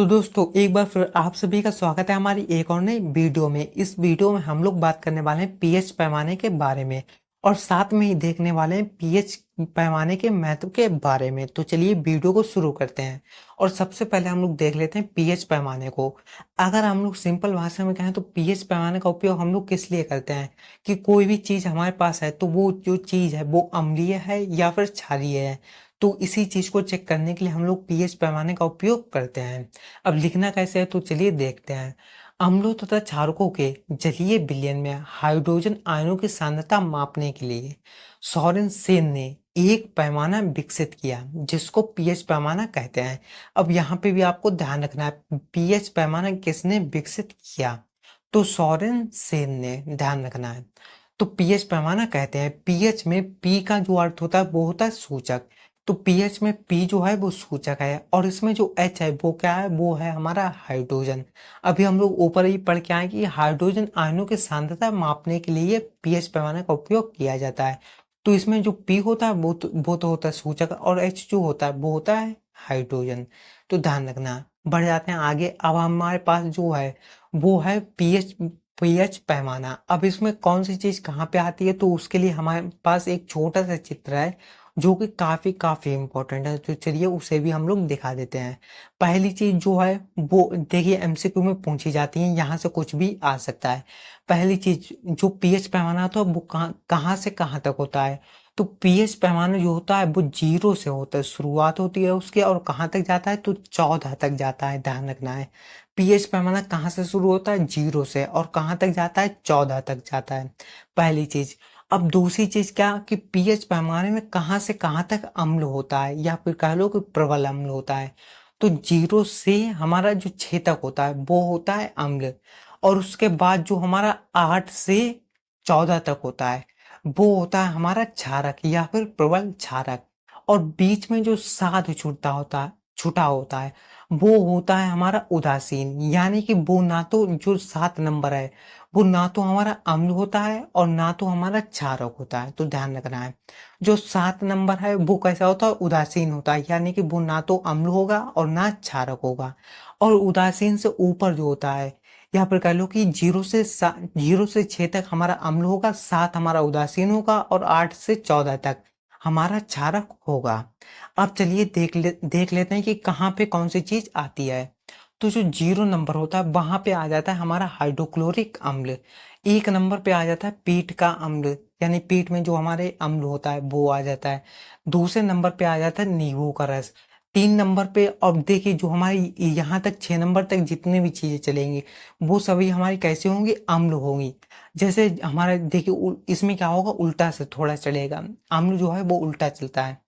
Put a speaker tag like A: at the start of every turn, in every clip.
A: तो दोस्तों एक बार फिर आप सभी का स्वागत है हमारी एक और नई वीडियो में। इस वीडियो में हम लोग बात करने वाले हैं पीएच पैमाने के बारे में और साथ में ही देखने वाले हैं पीएच पैमाने के महत्व के बारे में। तो चलिए वीडियो को शुरू करते हैं और सबसे पहले हम लोग देख लेते हैं पीएच पैमाने को। अगर हम लोग सिंपल भाषा में कहें तो पीएच पैमाने का उपयोग हम लोग किस लिए करते हैं कि कोई भी चीज हमारे पास है तो वो जो चीज है वो अम्लीय है या फिर क्षारीय है। तो इसी चीज को चेक करने के लिए हम लोग पीएच पैमाने का उपयोग करते हैं। अब लिखना कैसे है तो चलिए देखते हैं। अम्लों तथा क्षारकों के जलीय विलयन में हाइड्रोजन आयनों की सांद्रता मापने के लिए सोरेन सेन ने एक पैमाना विकसित किया जिसको पीएच पैमाना कहते हैं। अब यहाँ पे भी आपको ध्यान रखना है पीएच पैमाना किसने विकसित किया, तो सोरेन सेन ने, ध्यान रखना है। तो पीएच पैमाना कहते हैं, पीएच में पी का जो अर्थ होता है वो होता है सूचक। तो पीएच में पी जो है वो सूचक है और इसमें जो एच है वो क्या है, वो है हमारा हाइड्रोजन। अभी हम लोग ऊपर ही पढ़ के आए कि हाइड्रोजन आयनों की सांद्रता मापने के लिए पीएच पैमाने का उपयोग किया जाता है। तो इसमें जो पी होता है वो तो होता है सूचक और एच जो होता है वो होता है हाइड्रोजन। तो ध्यान रखना। बढ़ जाते हैं आगे। अब हमारे पास जो है वो है पीएच पीएच पैमाना। अब इसमें कौन सी चीज कहाँ पे आती है तो उसके लिए हमारे पास एक छोटा सा चित्र है जो कि काफी काफी इंपॉर्टेंट है। तो चलिए उसे भी हम लोग दिखा देते हैं। पहली चीज जो है वो देखिए एमसीक्यू में पूछी जाती है, यहाँ से कुछ भी आ सकता है। पहली चीज जो पीएच पैमाना होता है वो कहाँ कहाँ से कहाँ तक होता है, तो पीएच पैमाना जो होता है वो 0 से होता है, शुरुआत होती है उसकी और कहाँ तक जाता है तो 14 तक जाता है। ध्यान रखना है पीएच पैमाना कहाँ से शुरू होता है, 0 से, और कहाँ तक जाता है, 14 तक जाता है। पहली चीज। अब दूसरी चीज क्या कि पीएच पैमाने में कहाँ से कहाँ तक अम्ल होता है या फिर कह लो कि प्रबल अम्ल होता है। तो 0 से हमारा जो छेदक होता है वो होता है अम्ल, और उसके बाद जो हमारा 8 से 14 तक होता है वो होता है हमारा क्षारक या फिर प्रबल क्षारक। और बीच में जो साध छूटा होता है वो होता है हमारा उदासीन, यानी कि वो ना तो जो 7 नंबर है वो ना तो हमारा अम्ल होता है और ना तो हमारा क्षारक होता है। तो ध्यान रखना है जो 7 नंबर है वो कैसा होता है, उदासीन होता है, यानी कि वो ना तो अम्ल होगा और ना क्षारक होगा। और उदासीन से ऊपर जो होता है या फिर कह लो कि 0 से 6 तक हमारा अम्ल होगा, 7 हमारा उदासीन होगा और 8 से 14 तक हमारा क्षारक होगा। अब चलिए देख लेते हैं कि कहाँ पे कौन सी चीज आती है। तो जो 0 नंबर होता है वहां पे आ जाता है हमारा हाइड्रोक्लोरिक अम्ल। 1 नंबर पे आ जाता है पीट का अम्ल, यानी पीट में जो हमारे अम्ल होता है वो आ जाता है। दूसरे नंबर पे आ जाता है नींबू का रस। 3 नंबर पे, अब देखिए जो हमारी यहाँ तक 6 नंबर तक जितने भी चीजें चलेंगी वो सभी हमारी कैसे होंगी, अम्ल होंगी। जैसे हमारा देखिए इसमें क्या होगा, उल्टा से थोड़ा चलेगा, अम्ल जो है वो उल्टा चलता है।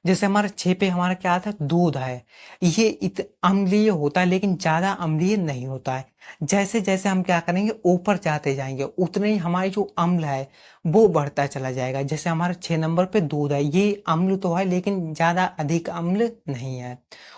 A: जैसे हमारा 6 पे हमारा क्या था, दूध है। ये अम्लीय होता है लेकिन ज्यादा अम्लीय नहीं होता है। जैसे जैसे हम क्या करेंगे ऊपर जाते जाएंगे उतने ही हमारे जो अम्ल है वो बढ़ता चला जाएगा। जैसे हमारा 6 नंबर पे दूध है, ये अम्ल तो है लेकिन ज्यादा अधिक अम्ल नहीं है।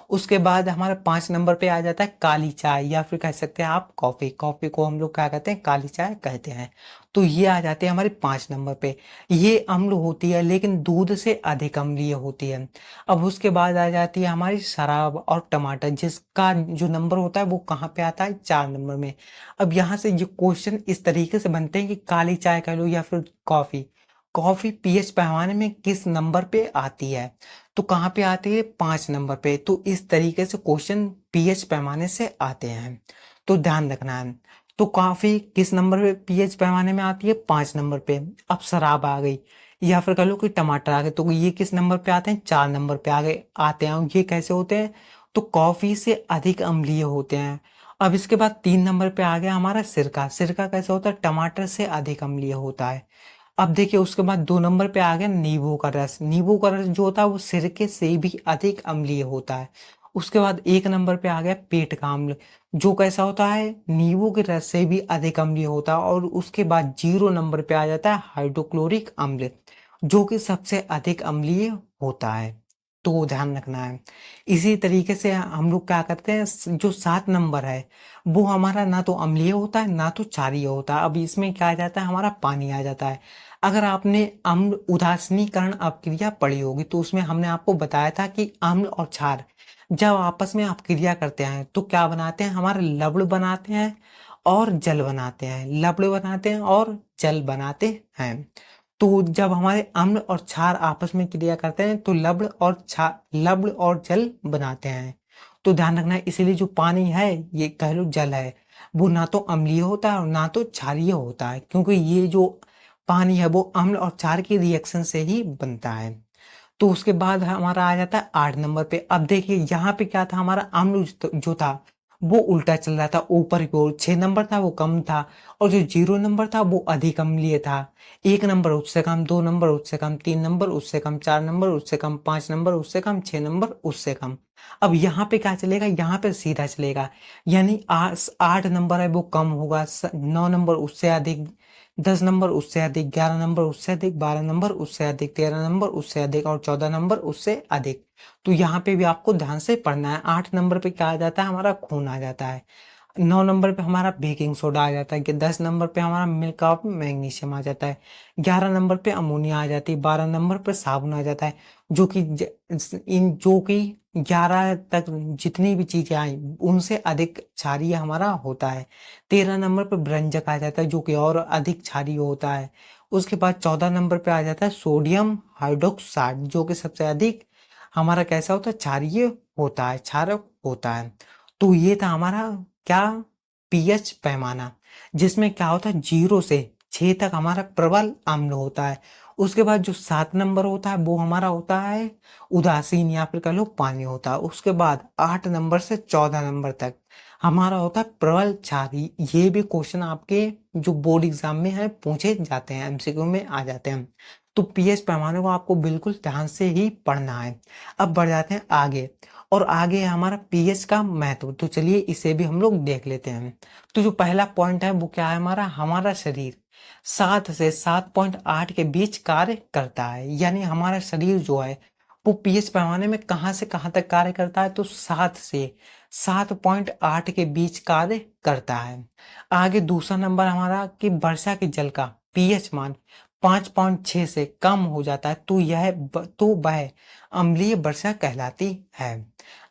A: उसके बाद हमारा 5 नंबर पे आ जाता है काली चाय या फिर कह सकते हैं आप कॉफी। कॉफी को हम लोग क्या कहते हैं, काली चाय कहते हैं। तो ये आ जाते हैं हमारे 5 नंबर पे। ये अम्ल होती है लेकिन दूध से अधिक अम्लीय होती है। अब उसके बाद आ जाती है हमारी शराब और टमाटर, जिसका जो नंबर होता है वो कहाँ पे आता है, 4 नंबर में। अब यहाँ से ये क्वेश्चन इस तरीके से बनते हैं कि काली चाय कह लो या फिर कॉफी, कॉफी पीएच पैमाने में किस नंबर पे आती है, तो कहाँ पे आती है, 5 नंबर पे। तो इस तरीके से क्वेश्चन पीएच पैमाने से आते हैं, तो ध्यान रखना है। तो कॉफी किस नंबर पे पीएच पैमाने में आती है, 5 नंबर पे। अब शराब आ गई या फिर कह लो कि टमाटर आ गए, तो ये किस नंबर पे आते हैं, 4 नंबर पे आते हैं। और ये कैसे होते हैं, तो कॉफी से अधिक अम्लीय होते हैं। अब इसके बाद 3 नंबर पे आ गया हमारा सिरका। सिरका कैसे होता है, टमाटर से अधिक अम्लीय होता है। अब देखिए उसके बाद 2 नंबर पे आ गया नींबू का रस। नींबू का रस जो होता है वो सिरके से भी अधिक अम्लीय होता है। उसके बाद 1 नंबर पे आ गया पेट का अम्ल, जो कैसा होता है, नींबू के रस से भी अधिक अम्लीय होता है। और उसके बाद 0 नंबर पे आ जाता है हाइड्रोक्लोरिक अम्ल, जो कि सबसे अधिक अम्लीय होता है। तो ध्यान रखना है। इसी तरीके से हम लोग क्या करते हैं, जो 7 नंबर है वो हमारा ना तो अम्लीय होता है ना तो क्षारीय होता है। अब इसमें क्या आ जाता है, हमारा पानी आ जाता है। अगर आपने अम्ल उदासीनीकरण अपक्रिया पढ़ी होगी तो उसमें हमने आपको बताया था कि अम्ल और क्षार जब आपस में आप क्रिया करते हैं तो क्या बनाते हैं, हमारे लवण बनाते हैं और जल बनाते हैं, लवण बनाते हैं और जल बनाते हैं। तो जब हमारे अम्ल और क्षार आपस में क्रिया करते हैं तो लवण और जल बनाते हैं। तो ध्यान रखना है, इसीलिए जो पानी है, ये कह लो जल है, वो ना तो अम्लीय होता है और ना तो क्षारीय होता है, क्योंकि ये जो पानी है वो अम्ल और क्षार की रिएक्शन से ही बनता है। तो उसके बाद हमारा आ जाता है 8 नंबर पे। अब देखिए यहाँ पे क्या था, हमारा अम्ल जो था वो उल्टा चल रहा था, ऊपर की ओर 6 नंबर था वो कम था, और जो 0 नंबर था वो अधिक अम्लीय था। 1 नंबर उससे कम, 2 नंबर उससे कम, 3 नंबर उससे कम, 4 नंबर उससे कम, 5 नंबर उससे कम, 6 नंबर उससे कम। अब यहाँ पे क्या चलेगा, यहाँ पे सीधा चलेगा, यानी 8 नंबर है वो कम होगा, 9 नंबर उससे अधिक, 10 नंबर उससे अधिक, 11 नंबर उससे अधिक, 12 नंबर उससे अधिक, 13 नंबर उससे अधिक और 14 नंबर उससे अधिक। तो यहाँ पे भी आपको ध्यान से पढ़ना है। 8 नंबर पे क्या आ जाता है, हमारा खून आ जाता है। 9 नंबर पे हमारा बेकिंग सोडा आ जाता है, कि 10 नंबर पे हमारा मिल्क ऑफ मैग्नीशियम आ जाता है, 11 नंबर पे अमोनिया आ जाती है, 12 नंबर पे साबुन आ जाता है। जो कि जो कि 11 तक जितनी भी चीजें आई उनसे अधिक क्षारीय हमारा होता है। 13 नंबर पे ब्रंजक आ जाता है, जो कि और अधिक क्षारीय होता है। उसके बाद 14 नंबर पे आ जाता है सोडियम हाइड्रोक्साइड, जो कि सबसे अधिक हमारा कैसा होता है, क्षारीय होता है, क्षारक होता है। तो ये था हमारा क्या, पीएच पैमाना, जिसमें क्या होता है 0 से 6 तक हमारा प्रबल अम्ल होता है। उसके बाद जो 7 नंबर होता है वो हमारा होता है उदासीन, या फिर कह लो पानी होता है। उसके बाद 8 नंबर से 14 नंबर तक हमारा होता है प्रबल क्षारीय। ये भी क्वेश्चन आपके जो बोर्ड एग्जाम में है पूछे जाते हैं, एमसीक्यू में आ जाते हैं। तो पीएच पैमाने को आपको बिल्कुल ध्यान से ही पढ़ना है। अब बढ़ जाते हैं आगे, और आगे है हमारा पीएच का महत्व। तो चलिए इसे भी हम लोग देख लेते हैं। तो जो पहला पॉइंट है वो क्या है, हमारा शरीर 7 से 7.8 के बीच कार्य करता है। यानी हमारा शरीर जो है वो पीएच पैमाने में कहाँ से कहाँ तक कार्य करता है, तो 7 से 7.8 के बीच कार्य करता है। आगे दूसरा नंबर हमारा कि वर्षा के जल का पीएच मान 5.6 से कम हो जाता है, तो वह अम्लीय वर्षा कहलाती है।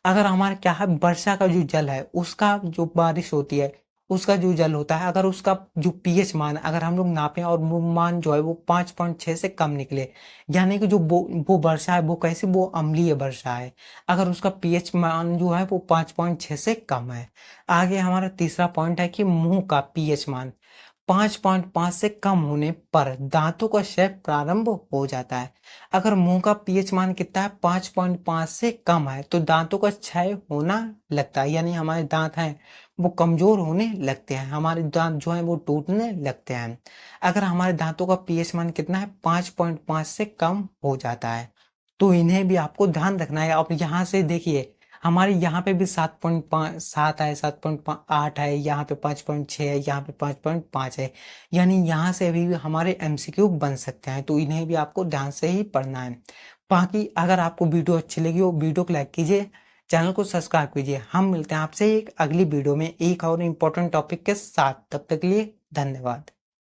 A: अगर हमारे क्या है, वर्षा का जो जल है उसका जो बारिश होती है उसका जो जल होता है, अगर उसका जो पीएच मान अगर हम लोग नापें और वो मान जो है वो 5.6 से कम निकले, यानी कि जो वो वर्षा है वो कैसी, वो अम्लीय वर्षा है, अगर उसका पीएच मान जो है वो 5.6 से कम है। आगे हमारा तीसरा पॉइंट है कि मुंह का पीएच मान 5.5 से कम होने पर दांतों का क्षय प्रारंभ हो जाता है। अगर मुंह का पीएच मान कितना है, 5.5 से कम है, तो दांतों का क्षय होना लगता है, यानी हमारे दांत हैं वो कमजोर होने लगते हैं, हमारे दांत जो हैं वो टूटने लगते हैं। अगर हमारे दांतों का पीएच मान कितना है, 5.5 से कम हो जाता है। तो इन्हें भी आपको ध्यान रखना है। अब यहाँ से देखिए, हमारे यहाँ पे भी 7.5 है, 7.8 है, यहाँ पे 5.6 है, यहाँ पे 5.5 है, यानी यहाँ से भी हमारे एमसीक्यू बन सकते हैं। तो इन्हें भी आपको ध्यान से ही पढ़ना है। बाकी अगर आपको वीडियो अच्छी लगी हो, वीडियो को लाइक कीजिए, चैनल को सब्सक्राइब कीजिए। हम मिलते हैं आपसे एक अगली वीडियो में एक और इम्पोर्टेंट टॉपिक के साथ। तब तक के लिए धन्यवाद।